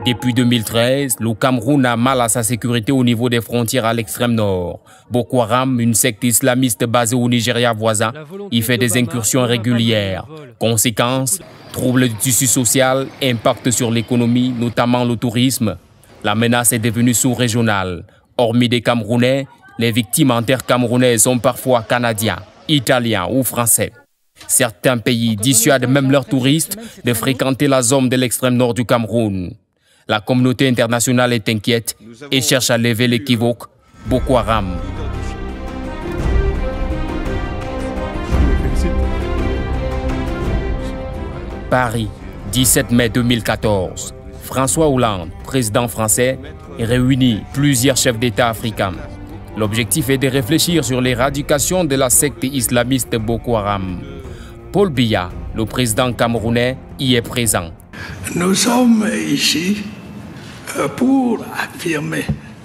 Depuis 2013, le Cameroun a mal à sa sécurité au niveau des frontières à l'extrême nord. Boko Haram, une secte islamiste basée au Nigeria voisin, y fait des incursions régulières. Conséquence, troubles du tissu social, impact sur l'économie, notamment le tourisme. La menace est devenue sous-régionale. Hormis des Camerounais, les victimes en terre camerounaise sont parfois canadiens, italiens ou français. Certains pays dissuadent même leurs touristes de fréquenter la zone de l'extrême nord du Cameroun. La communauté internationale est inquiète et cherche à lever l'équivoque Boko Haram. Paris, 17 mai 2014. François Hollande, président français, réunit plusieurs chefs d'État africains. L'objectif est de réfléchir sur l'éradication de la secte islamiste Boko Haram. Paul Biya, le président camerounais, y est présent. Nous sommes ici pour affirmer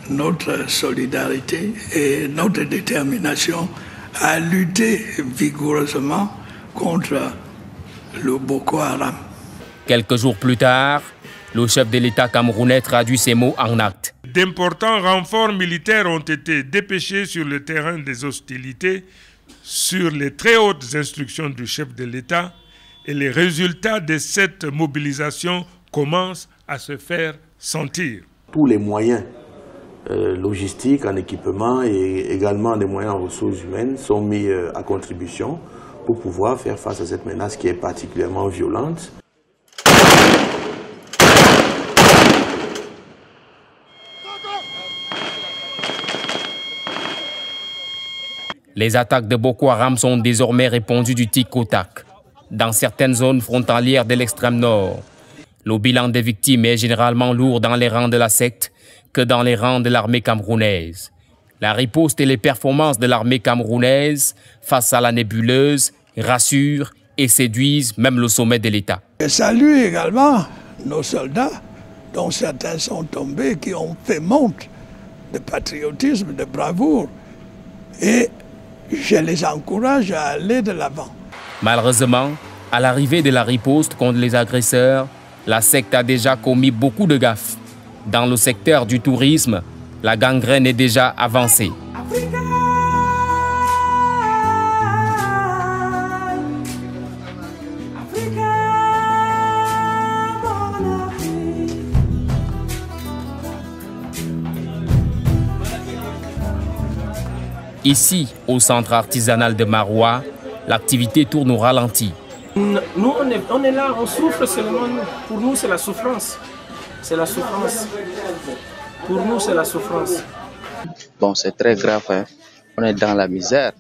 notre solidarité et notre détermination à lutter vigoureusement contre le Boko Haram. Quelques jours plus tard, le chef de l'État camerounais traduit ces mots en actes. D'importants renforts militaires ont été dépêchés sur le terrain des hostilités sur les très hautes instructions du chef de l'État et les résultats de cette mobilisation commencent à se faire sentir. Tous les moyens logistiques, en équipement et également des moyens en ressources humaines sont mis à contribution pour pouvoir faire face à cette menace qui est particulièrement violente. Les attaques de Boko Haram sont désormais répandues du tic au tac. Dans certaines zones frontalières de l'extrême nord, le bilan des victimes est généralement lourd dans les rangs de la secte que dans les rangs de l'armée camerounaise. La riposte et les performances de l'armée camerounaise face à la nébuleuse rassurent et séduisent même le sommet de l'État. Je salue également nos soldats, dont certains sont tombés, qui ont fait montre de patriotisme, de bravoure. Et je les encourage à aller de l'avant. Malheureusement, à l'arrivée de la riposte contre les agresseurs, la secte a déjà commis beaucoup de gaffes. Dans le secteur du tourisme, la gangrène est déjà avancée. Ici, au centre artisanal de Maroua, l'activité tourne au ralenti. Nous, on est là, on souffre seulement. Pour nous, c'est la souffrance. C'est la souffrance. Pour nous, c'est la souffrance. Bon, c'est très grave. Hein. On est dans la misère.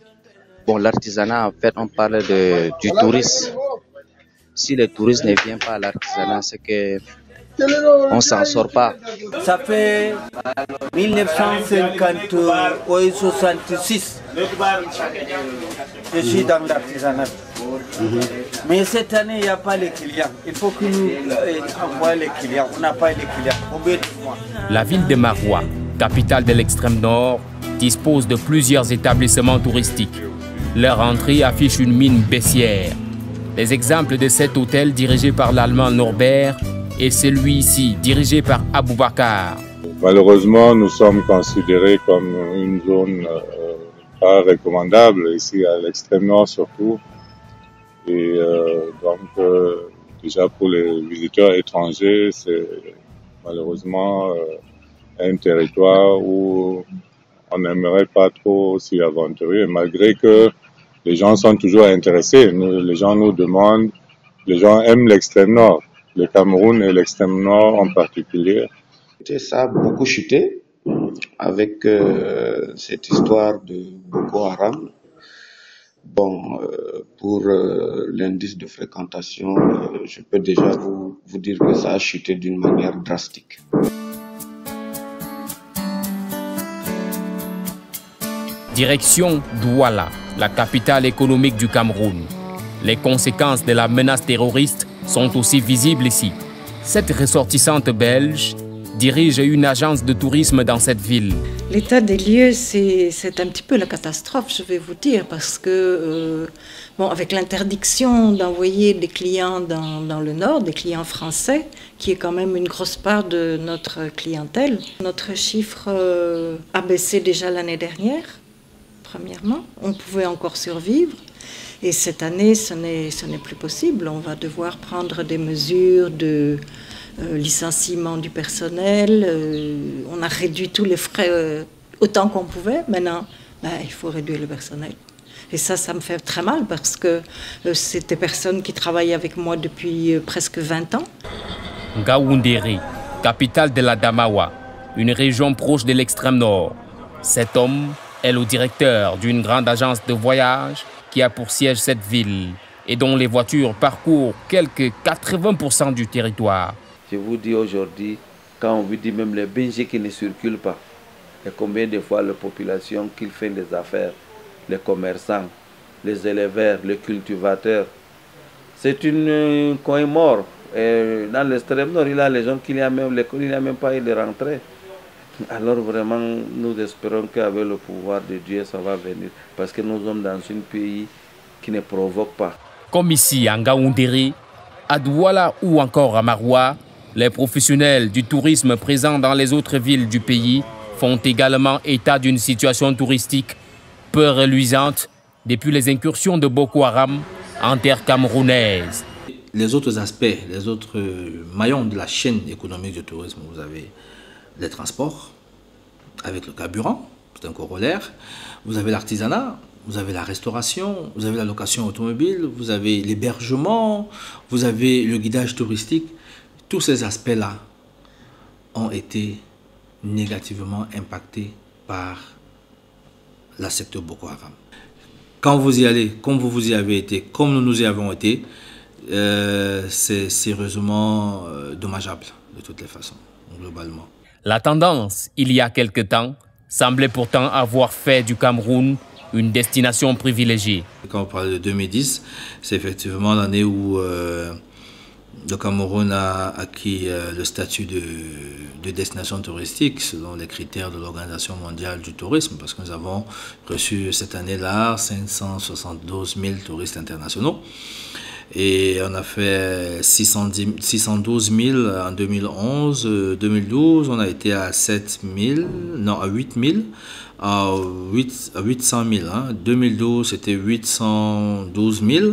Bon, l'artisanat, en fait, on parle du tourisme. Si le tourisme ne vient pas à l'artisanat, c'est que on ne s'en sort pas. Ça fait 1966. Je suis dans l'artisanat. Mais cette année, il n'y a pas les clients. Il faut que nous envoyions les clients. On n'a pas les clients. La ville de Maroua, capitale de l'extrême nord, dispose de plusieurs établissements touristiques. Leur entrée affiche une mine baissière. Les exemples de cet hôtel dirigé par l'Allemand Norbert et celui-ci dirigé par Aboubakar. Malheureusement, nous sommes considérés comme une zone pas recommandable, ici à l'extrême nord surtout. Et donc, déjà pour les visiteurs étrangers, c'est malheureusement un territoire où on n'aimerait pas trop s'y aventurer, malgré que les gens sont toujours intéressés. Les gens nous demandent, les gens aiment l'extrême nord, le Cameroun et l'extrême nord en particulier. Ça a beaucoup chuté avec cette histoire de Boko Haram. Bon, pour l'indice de fréquentation, je peux déjà vous dire que ça a chuté d'une manière drastique. Direction Douala, la capitale économique du Cameroun. Les conséquences de la menace terroriste sont aussi visibles ici. Cette ressortissante belge dirige une agence de tourisme dans cette ville. L'état des lieux, c'est un petit peu la catastrophe, je vais vous dire, parce que, avec l'interdiction d'envoyer des clients dans le nord, des clients français, qui est quand même une grosse part de notre clientèle, notre chiffre a baissé déjà l'année dernière, premièrement. On pouvait encore survivre. Et cette année, ce n'est plus possible. On va devoir prendre des mesures de licenciement du personnel. On a réduit tous les frais autant qu'on pouvait. Maintenant, il faut réduire le personnel. Et ça me fait très mal parce que c'est des personnes qui travaillent avec moi depuis presque 20 ans. Ngaoundéré, capitale de la Damawa, une région proche de l'extrême nord. Cet homme est le directeur d'une grande agence de voyage qui a pour siège cette ville et dont les voitures parcourent quelques 80% du territoire. Je vous dis aujourd'hui, quand on vous dit même les BNG qui ne circulent pas, et combien de fois la population qui fait des affaires, les commerçants, les éleveurs, les cultivateurs, c'est une coin mort. Et dans l'extrême nord, il y a les gens qui n'y a même pas eu de rentrée. Alors vraiment, nous espérons qu'avec le pouvoir de Dieu, ça va venir. Parce que nous sommes dans un pays qui ne provoque pas. Comme ici à Ngaoundéré, à Douala ou encore à Maroua, les professionnels du tourisme présents dans les autres villes du pays font également état d'une situation touristique peu reluisante depuis les incursions de Boko Haram en terre camerounaise. Les autres aspects, les autres maillons de la chaîne économique du tourisme, vous avez les transports avec le carburant, c'est un corollaire. Vous avez l'artisanat, vous avez la restauration, vous avez la location automobile, vous avez l'hébergement, vous avez le guidage touristique. Tous ces aspects-là ont été négativement impactés par la secte Boko Haram. Quand vous y allez, comme vous y avez été, comme nous y avons été, c'est sérieusement dommageable de toutes les façons, globalement. La tendance, il y a quelque temps, semblait pourtant avoir fait du Cameroun une destination privilégiée. Quand on parle de 2010, c'est effectivement l'année où le Cameroun a acquis le statut de destination touristique selon les critères de l'Organisation mondiale du tourisme, parce que nous avons reçu cette année-là 572 000 touristes internationaux. Et on a fait 612 000 en 2011. 2012, on a été à 8 000, à 800 000. 2012, c'était 812 000.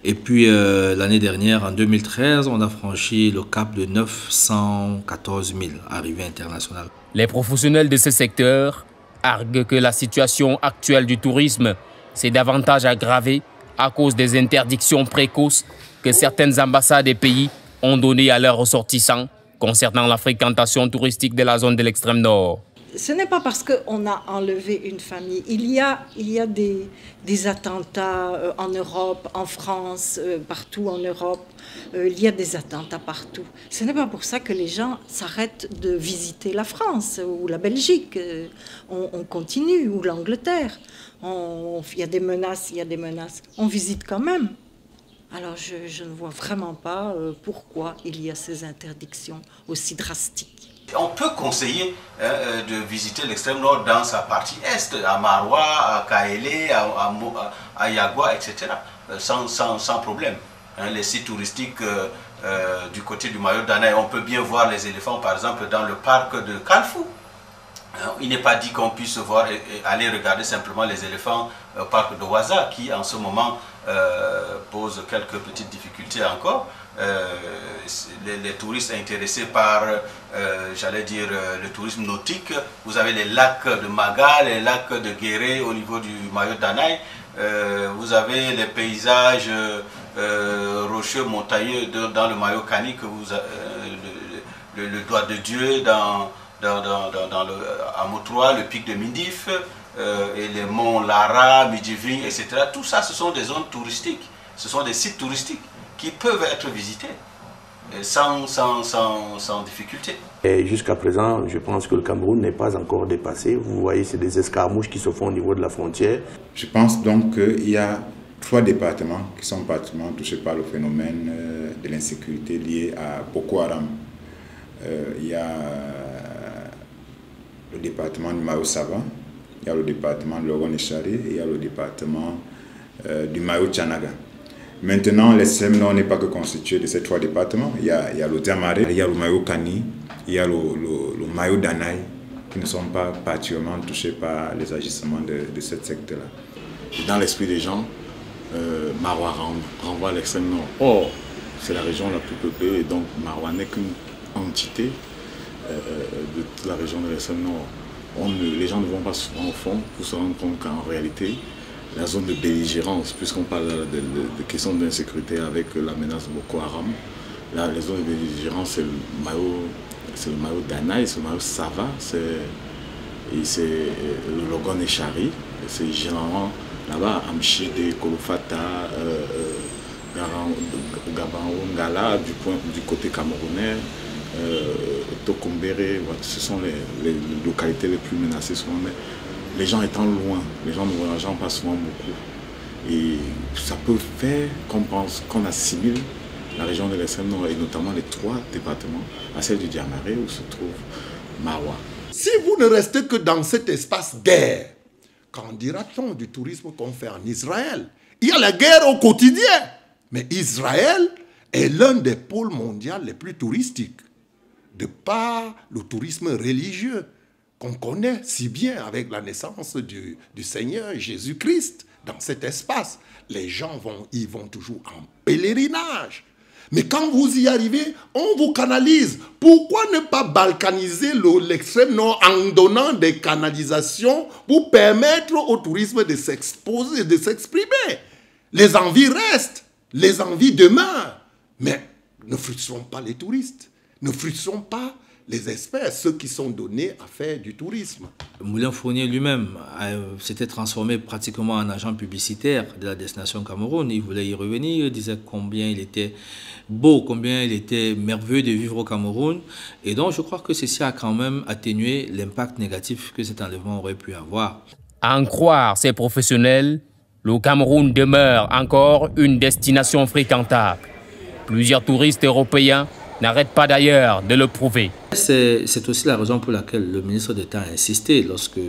Et puis l'année dernière, en 2013, on a franchi le cap de 914 000 arrivées internationales. Les professionnels de ce secteur arguent que la situation actuelle du tourisme s'est davantage aggravée à cause des interdictions précoces que certaines ambassades et pays ont données à leurs ressortissants concernant la fréquentation touristique de la zone de l'extrême nord. Ce n'est pas parce qu'on a enlevé une famille. Il y a des attentats en Europe, en France, partout en Europe. Il y a des attentats partout. Ce n'est pas pour ça que les gens s'arrêtent de visiter la France ou la Belgique. On continue, ou l'Angleterre. Il y a des menaces, On visite quand même. Alors je ne vois vraiment pas pourquoi il y a ces interdictions aussi drastiques. On peut conseiller de visiter l'extrême nord dans sa partie est, à Maroua, à Kaélé, à Yagua, etc. Sans problème. Les sites touristiques du côté du Mayo Danaï, on peut bien voir les éléphants, par exemple, dans le parc de Kalfou. Il n'est pas dit qu'on puisse aller regarder simplement les éléphants au parc de Ouaza, qui en ce moment pose quelques petites difficultés encore. Les touristes intéressés par, le tourisme nautique. Vous avez les lacs de Maga, les lacs de Guéré au niveau du Mayo Danaï. Vous avez les paysages rocheux, montagneux dans le Mayo Kani, le doigt de Dieu à Motroa, le pic de Mindif, et les monts Lara, Midjiving, etc. Tout ça, ce sont des zones touristiques, ce sont des sites touristiques qui peuvent être visités sans difficulté. Jusqu'à présent, je pense que le Cameroun n'est pas encore dépassé. Vous voyez, c'est des escarmouches qui se font au niveau de la frontière. Je pense donc qu'il y a 3 départements qui sont particulièrement touchés par le phénomène de l'insécurité liée à Boko Haram. il y a le département du Mayo-Sava, il y a le département de l'Oron-Echari et il y a le département du Mayo-Tchanaga. Maintenant, l'extrême nord n'est pas que constitué de ces 3 départements. Il y a le Diamaré, il y a le Mayo-Kani, il y a le Mayo-Danaï, qui ne sont pas particulièrement touchés par les agissements de cette secte-là. Dans l'esprit des gens, Maroua renvoie à l'extrême nord. Or, c'est la région la plus peuplée et donc Maroua n'est qu'une entité de toute la région de l'extrême nord. Les gens ne vont pas souvent au fond pour se rendre compte qu'en réalité, la zone de belligérance, puisqu'on parle de questions d'insécurité avec la menace de Boko Haram, là, les zones de belligérance, c'est le Mayo Danaï, c'est le Mayo Sava, c'est le Logon Echari, c'est généralement là-bas, Amchide, Kolofata, Gabanongala, du côté camerounais, Tokombere, ce sont les localités les plus menacées souvent. Mais les gens étant loin, les gens ne voyageant pas souvent beaucoup. Et ça peut faire qu'on pense qu'on assimile la région de l'extrême nord et notamment les 3 départements à celle du Diamaré où se trouve Maroua. Si vous ne restez que dans cet espace guerre, qu'en dira-t-on du tourisme qu'on fait en Israël? Il y a la guerre au quotidien. Mais Israël est l'un des pôles mondiaux les plus touristiques, de par le tourisme religieux qu'on connaît si bien avec la naissance du Seigneur Jésus-Christ dans cet espace. Les gens y vont toujours en pèlerinage. Mais quand vous y arrivez, on vous canalise. Pourquoi ne pas balkaniser l'extrême nord en donnant des canalisations pour permettre au tourisme de s'exposer, de s'exprimer? Les envies restent, les envies demeurent. Mais ne frustrons pas les touristes, ne frustrons pas les experts, ceux qui sont donnés à faire du tourisme. Moulin Fournier lui-même s'était transformé pratiquement en agent publicitaire de la destination Cameroun. Il voulait y revenir, il disait combien il était beau, combien il était merveilleux de vivre au Cameroun. Et donc je crois que ceci a quand même atténué l'impact négatif que cet enlèvement aurait pu avoir. À en croire ces professionnels, le Cameroun demeure encore une destination fréquentable. Plusieurs touristes européens n'arrête pas d'ailleurs de le prouver. C'est aussi la raison pour laquelle le ministre d'État a insisté lorsque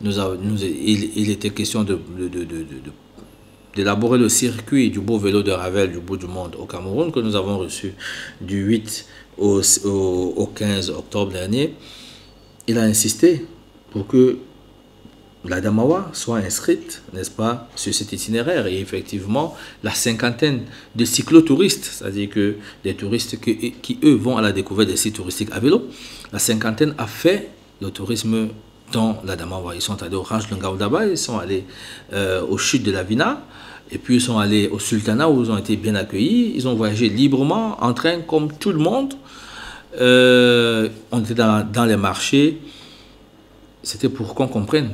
il était question d'élaborer le circuit du beau vélo de Ravel du bout du monde au Cameroun que nous avons reçu du 8 au 15 octobre dernier. Il a insisté pour que la Damawa soit inscrite, n'est-ce pas, sur cet itinéraire. Et effectivement, la 50aine de cyclotouristes, c'est-à-dire que des touristes qui, eux, vont à la découverte des sites touristiques à vélo, la 50aine a fait le tourisme dans la Damawa. Ils sont allés au Ranch de Ngaoudaba, ils sont allés aux chutes de la Vina, et puis ils sont allés au Sultanat où ils ont été bien accueillis. Ils ont voyagé librement, en train comme tout le monde. On était dans les marchés. C'était pour qu'on comprenne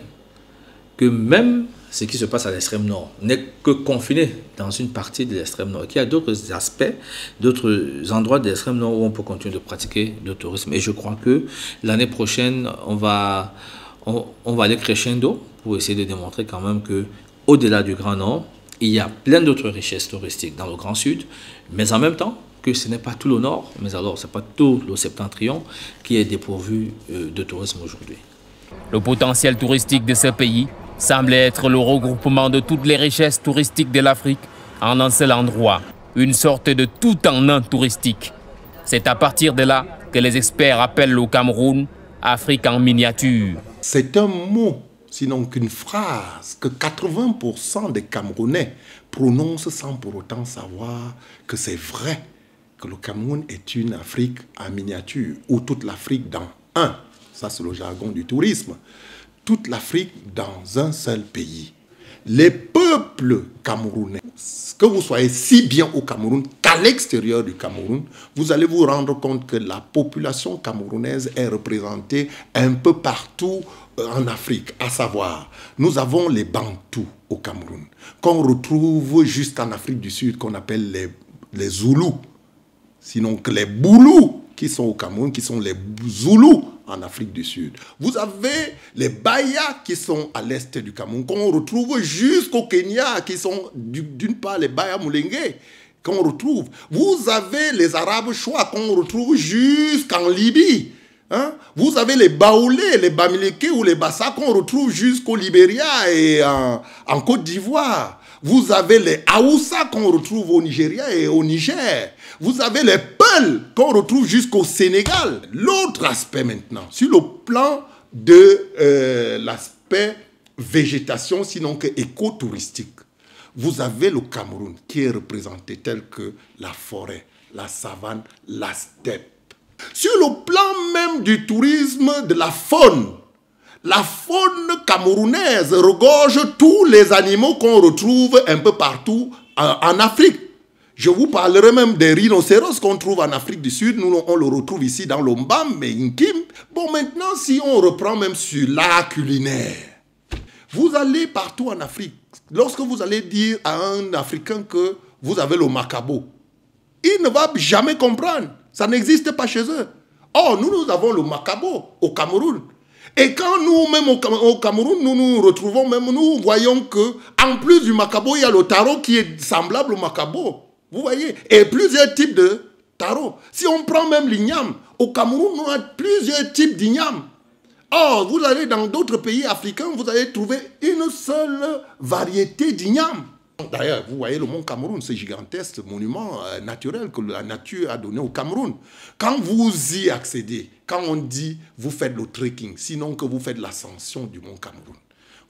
que même ce qui se passe à l'extrême nord n'est que confiné dans une partie de l'extrême nord, qu'il y a d'autres aspects, d'autres endroits de l'extrême nord où on peut continuer de pratiquer le tourisme. Et je crois que l'année prochaine, on va aller crescendo pour essayer de démontrer quand même que au-delà du Grand Nord, il y a plein d'autres richesses touristiques dans le Grand Sud, mais en même temps que ce n'est pas tout le Nord, mais alors ce n'est pas tout le septentrion qui est dépourvu de tourisme aujourd'hui. Le potentiel touristique de ce pays semble être le regroupement de toutes les richesses touristiques de l'Afrique en un seul endroit, une sorte de tout-en-un touristique. C'est à partir de là que les experts appellent le Cameroun Afrique en miniature. C'est un mot, sinon qu'une phrase, que 80% des Camerounais prononcent sans pour autant savoir que c'est vrai, que le Cameroun est une Afrique en miniature, ou toute l'Afrique dans un. Ça, c'est le jargon du tourisme. Toute l'Afrique dans un seul pays. Les peuples camerounais, que vous soyez si bien au Cameroun qu'à l'extérieur du Cameroun, vous allez vous rendre compte que la population camerounaise est représentée un peu partout en Afrique. À savoir, nous avons les Bantous au Cameroun, qu'on retrouve juste en Afrique du Sud, qu'on appelle les Zoulous. Sinon que les Boulous qui sont au Cameroun, qui sont les Zoulous en Afrique du Sud. Vous avez les Bayas qui sont à l'est du Cameroun, qu'on retrouve jusqu'au Kenya, qui sont d'une part les Bayas Moulengue, qu'on retrouve. Vous avez les Arabes choix qu'on retrouve jusqu'en Libye. Hein? Vous avez les Baoulés, les Bamileke ou les Bassa qu'on retrouve jusqu'au Libéria et en Côte d'Ivoire. Vous avez les Haoussa qu'on retrouve au Nigeria et au Niger. Vous avez les Peuls qu'on retrouve jusqu'au Sénégal. L'autre aspect maintenant, sur le plan de l'aspect végétation, sinon que écotouristique, vous avez le Cameroun qui est représenté tel que la forêt, la savane, la steppe. Sur le plan même du tourisme de la faune camerounaise regorge tous les animaux qu'on retrouve un peu partout en Afrique. Je vous parlerai même des rhinocéros qu'on trouve en Afrique du Sud. Nous, on le retrouve ici dans l'Ombam, mais Inkim. Bon, maintenant, si on reprend même sur l'art culinaire, vous allez partout en Afrique. Lorsque vous allez dire à un Africain que vous avez le macabo, il ne va jamais comprendre. Ça n'existe pas chez eux. Or, nous avons le macabo au Cameroun. Et quand nous-mêmes au Cameroun, nous retrouvons même, nous voyons que en plus du macabo, il y a le taro qui est semblable au macabo. Vous voyez? Et plusieurs types de taro. Si on prend même l'igname, au Cameroun, on a plusieurs types d'igname. Or, vous allez dans d'autres pays africains, vous allez trouver une seule variété d'igname. D'ailleurs, vous voyez le mont Cameroun, ce gigantesque monument naturel que la nature a donné au Cameroun. Quand vous y accédez, quand on dit vous faites le trekking, sinon que vous faites l'ascension du mont Cameroun,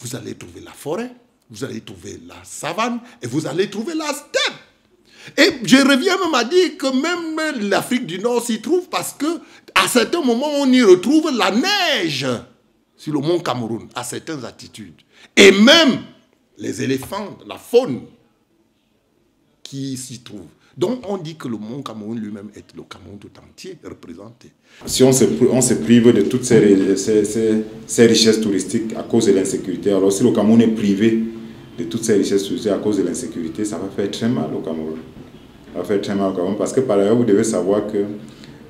vous allez trouver la forêt, vous allez trouver la savane et vous allez trouver la steppe. Et je reviens même à dire que même l'Afrique du Nord s'y trouve parce que à certains moments on y retrouve la neige sur le mont Cameroun à certaines altitudes. Et même les éléphants, la faune qui s'y trouve. Donc on dit que le mont Cameroun lui-même est le Cameroun tout entier représenté. Si on se prive de toutes ces richesses touristiques à cause de l'insécurité, alors si le Cameroun est privé de toutes ces richesses touristiques à cause de l'insécurité, ça va faire très mal au Cameroun. Ça va faire très mal au Cameroun parce que par ailleurs vous devez savoir que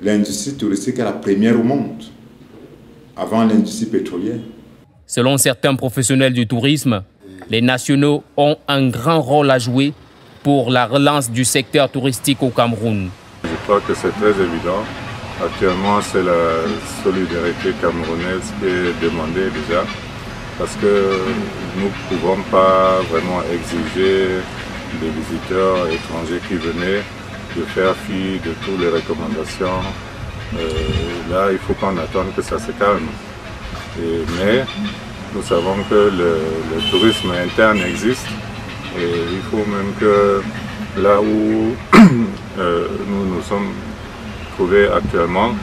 l'industrie touristique est la première au monde, avant l'industrie pétrolière. Selon certains professionnels du tourisme, les nationaux ont un grand rôle à jouer pour la relance du secteur touristique au Cameroun. Je crois que c'est très évident. Actuellement, c'est la solidarité camerounaise qui est demandée déjà, parce que nous ne pouvons pas vraiment exiger des visiteurs étrangers qui venaient de faire fi de toutes les recommandations. Là, il faut qu'on attende que ça se calme. Mais nous savons que le tourisme interne existe et il faut même que là où nous nous sommes trouvés actuellement,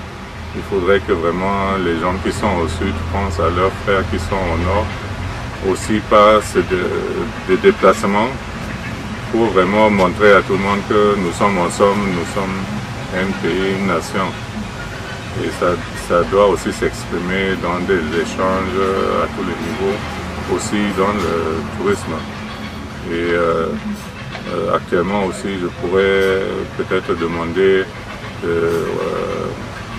il faudrait que vraiment les gens qui sont au sud pensent à leurs frères qui sont au nord, aussi passent des déplacements pour vraiment montrer à tout le monde que nous sommes ensemble, nous sommes un pays, une nation. Et ça doit aussi s'exprimer dans des échanges à tous les niveaux, aussi dans le tourisme. Et actuellement aussi, je pourrais peut-être demander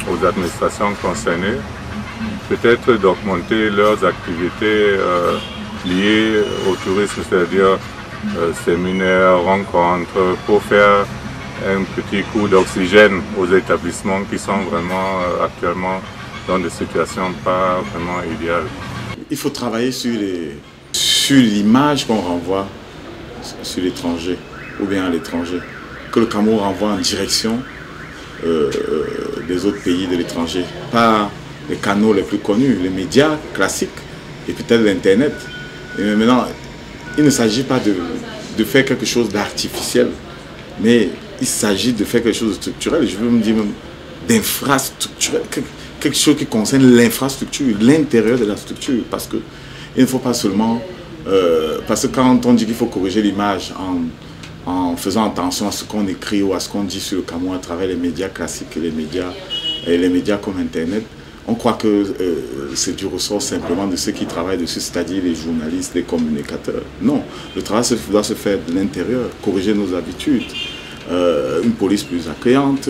aux administrations concernées peut-être d'augmenter leurs activités liées au tourisme, c'est-à-dire séminaires, rencontres, pour faire un petit coup d'oxygène aux établissements qui sont vraiment actuellement dans des situations pas vraiment idéales. Il faut travailler sur l'image qu'on renvoie sur l'étranger ou bien à l'étranger, que le Cameroun renvoie en direction des autres pays de l'étranger, pas les canaux les plus connus, les médias classiques et peut-être l'Internet. Et maintenant, il ne s'agit pas de faire quelque chose d'artificiel, mais il s'agit de faire quelque chose de structurel, je veux me dire même d'infrastructurel, quelque chose qui concerne l'infrastructure, l'intérieur de la structure, parce qu'il ne faut pas seulement... parce que quand on dit qu'il faut corriger l'image en faisant attention à ce qu'on écrit ou à ce qu'on dit sur le Cameroun à travers les médias classiques et les médias comme Internet, on croit que c'est du ressort simplement de ceux qui travaillent dessus, c'est-à-dire les journalistes, les communicateurs. Non, le travail doit se faire de l'intérieur, corriger nos habitudes, une police plus accueillante,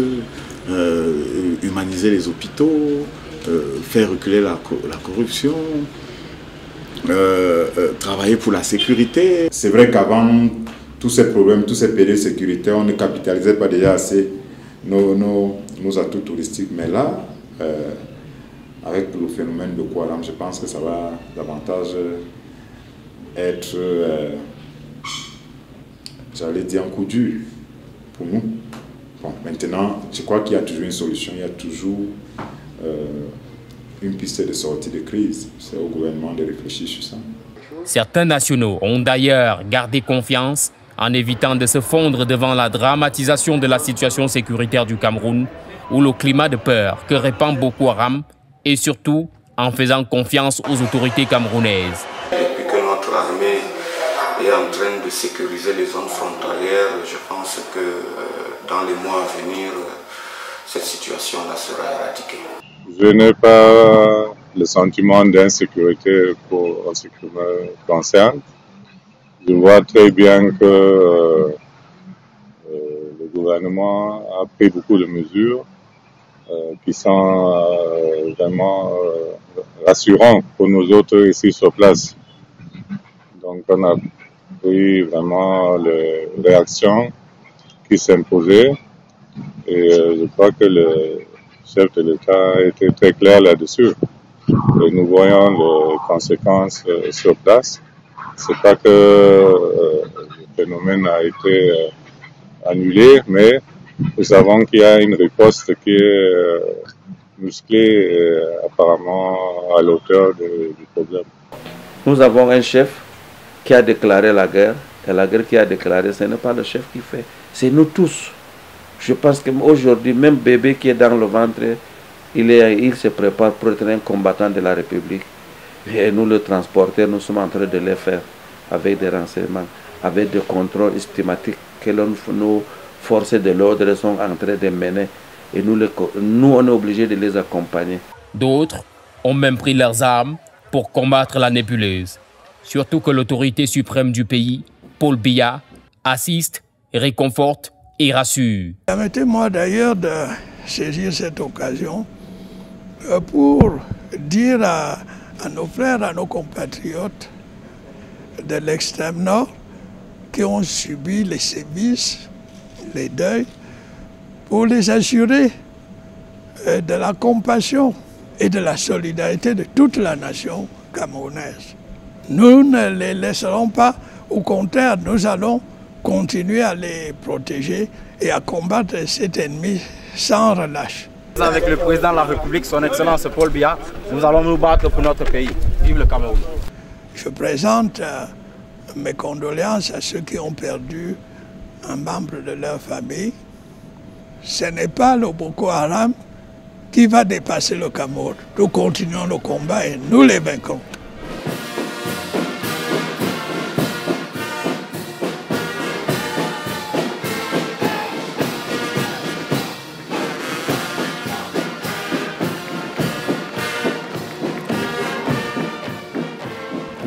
humaniser les hôpitaux, faire reculer la corruption, travailler pour la sécurité. C'est vrai qu'avant tous ces problèmes, tous ces périodes sécuritaires, on ne capitalisait pas déjà assez nos atouts touristiques. Mais là, avec le phénomène de Boko Haram, je pense que ça va davantage être, j'allais dire, un coup dur pour nous. Bon, maintenant, je crois qu'il y a toujours une solution, il y a toujours une piste de sortie de crise. C'est au gouvernement de réfléchir sur ça. Certains nationaux ont d'ailleurs gardé confiance en évitant de se fondre devant la dramatisation de la situation sécuritaire du Cameroun ou le climat de peur que répand Boko Haram et surtout en faisant confiance aux autorités camerounaises. Depuis que notre armée est en train de sécuriser les zones frontalières, je pense que dans les mois à venir, cette situation-là sera éradiquée. Je n'ai pas le sentiment d'insécurité pour ce qui me concerne. Je vois très bien que le gouvernement a pris beaucoup de mesures qui sont vraiment rassurantes pour nous autres ici sur place. Donc on a pris vraiment les réactions qui s'imposaient et je crois que le chef de l'État a été très clair là-dessus. Et nous voyons les conséquences sur place. C'est pas que le phénomène a été annulé, mais nous savons qu'il y a une riposte qui est musclée et apparemment à l'auteur du problème. Nous avons un chef qui a déclaré la guerre, et la guerre qui a déclaré, ce n'est pas le chef qui fait, c'est nous tous. Je pense qu'aujourd'hui, même bébé qui est dans le ventre, il se prépare pour être un combattant de la République. Et nous, le transporteurs, nous sommes en train de le faire avec des renseignements, avec des contrôles systématiques que nos forces de l'ordre sont en train de mener. Et nous, on est obligés de les accompagner. D'autres ont même pris leurs armes pour combattre la nébuleuse. Surtout que l'autorité suprême du pays, Paul Biya, assiste, réconforte et rassure. Permettez-moi d'ailleurs de saisir cette occasion pour dire à nos frères, à nos compatriotes de l'extrême nord qui ont subi les sévices, les deuils, pour les assurer de la compassion et de la solidarité de toute la nation camerounaise. Nous ne les laisserons pas, au contraire, nous allons continuer à les protéger et à combattre cet ennemi sans relâche. Avec le président de la République, son Excellence Paul Biya, nous allons nous battre pour notre pays. Vive le Cameroun. Je présente mes condoléances à ceux qui ont perdu un membre de leur famille. Ce n'est pas le Boko Haram qui va dépasser le Cameroun. Nous continuons le combat et nous les vaincrons.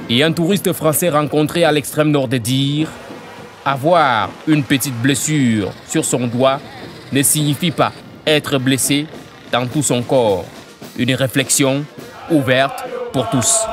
Et un touriste français rencontré à l'extrême nord de dire « Avoir une petite blessure sur son doigt ne signifie pas être blessé dans tout son corps. » Une réflexion ouverte pour tous.